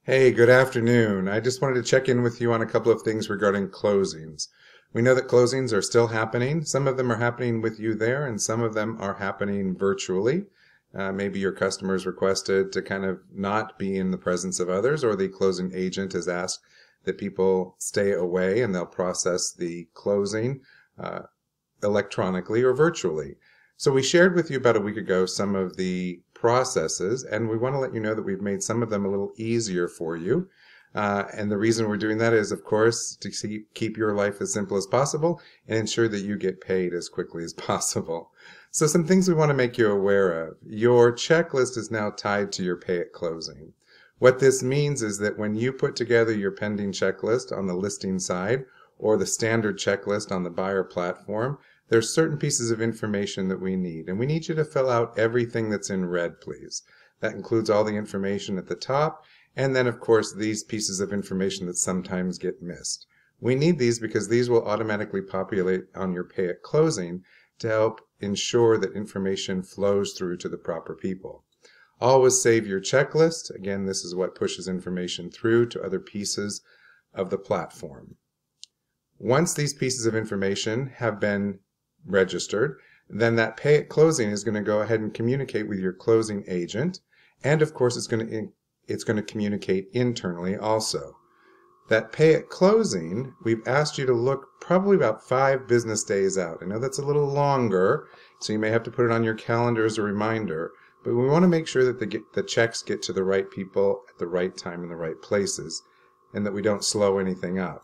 Hey, good afternoon. I just wanted to check in with you on a couple of things regarding closings. We know that closings are still happening. Some of them are happening with you there, and some of them are happening virtually. Maybe your customers requested to kind of not be in the presence of others, or the closing agent has asked that people stay away and they'll process the closing electronically or virtually. So we shared with you about a week ago some of the processes, and we want to let you know that we've made some of them a little easier for you. And the reason we're doing that is, of course, to keep your life as simple as possible and ensure that you get paid as quickly as possible. So some things we want to make you aware of. Your checklist is now tied to your pay at closing. What this means is that when you put together your pending checklist on the listing side or the standard checklist on the buyer platform, there's certain pieces of information that we need, and we need you to fill out everything that's in red, please. That includes all the information at the top, and then, of course, these pieces of information that sometimes get missed. We need these because these will automatically populate on your pay at closing to help ensure that information flows through to the proper people. Always save your checklist. Again, this is what pushes information through to other pieces of the platform. Once these pieces of information have been registered, then that pay at closing is going to go ahead and communicate with your closing agent, and of course it's going to communicate internally also. That pay at closing, we've asked you to look probably about 5 business days out. I know that's a little longer, so you may have to put it on your calendar as a reminder, but we want to make sure that the checks get to the right people at the right time in the right places, and that we don't slow anything up.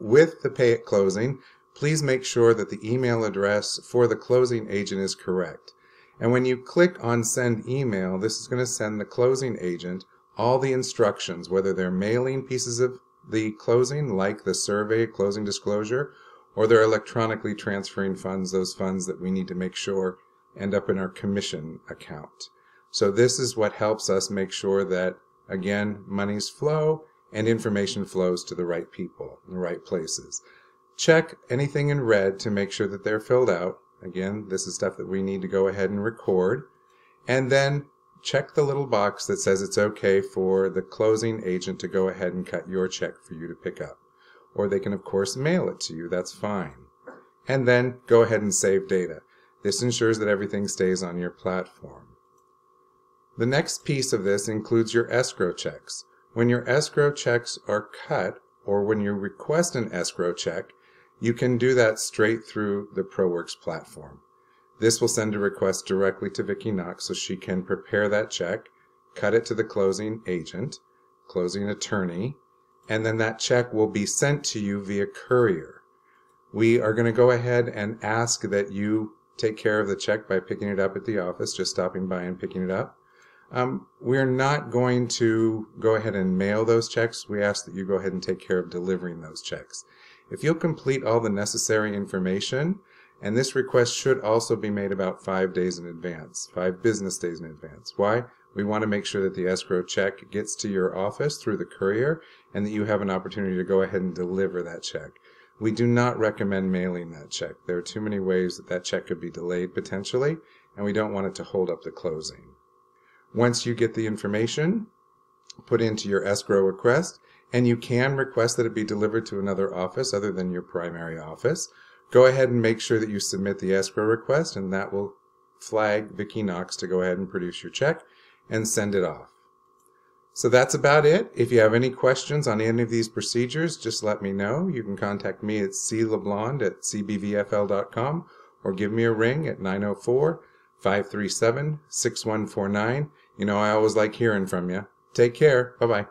With the pay at closing, please make sure that the email address for the closing agent is correct. And when you click on send email, this is going to send the closing agent all the instructions, whether they're mailing pieces of the closing, like the survey, closing disclosure, or they're electronically transferring funds, those funds that we need to make sure end up in our commission account. So this is what helps us make sure that, again, monies flow and information flows to the right people in the right places. Check anything in red to make sure that they're filled out. Again, this is stuff that we need to go ahead and record. And then check the little box that says it's okay for the closing agent to go ahead and cut your check for you to pick up. Or they can, of course, mail it to you. That's fine. And then go ahead and save data. This ensures that everything stays on your platform. The next piece of this includes your escrow checks. When your escrow checks are cut, or when you request an escrow check, you can do that straight through the ProWorks platform. This will send a request directly to Vicki Knox so she can prepare that check, cut it to the closing agent, closing attorney, and then that check will be sent to you via courier. We are going to go ahead and ask that you take care of the check by picking it up at the office, just stopping by and picking it up. We're not going to go ahead and mail those checks. We ask that you go ahead and take care of delivering those checks. If you'll complete all the necessary information, and this request should also be made about 5 days in advance, 5 business days in advance. Why? We want to make sure that the escrow check gets to your office through the courier and that you have an opportunity to go ahead and deliver that check. We do not recommend mailing that check. There are too many ways that that check could be delayed potentially, and we don't want it to hold up the closing. Once you get the information, put into your escrow request, and you can request that it be delivered to another office other than your primary office. Go ahead and make sure that you submit the escrow request, and that will flag Vicki Knox to go ahead and produce your check and send it off. So that's about it. If you have any questions on any of these procedures, just let me know. You can contact me at cleblond@cbvfl.com or give me a ring at 904-537-6149. You know, I always like hearing from you. Take care. Bye-bye.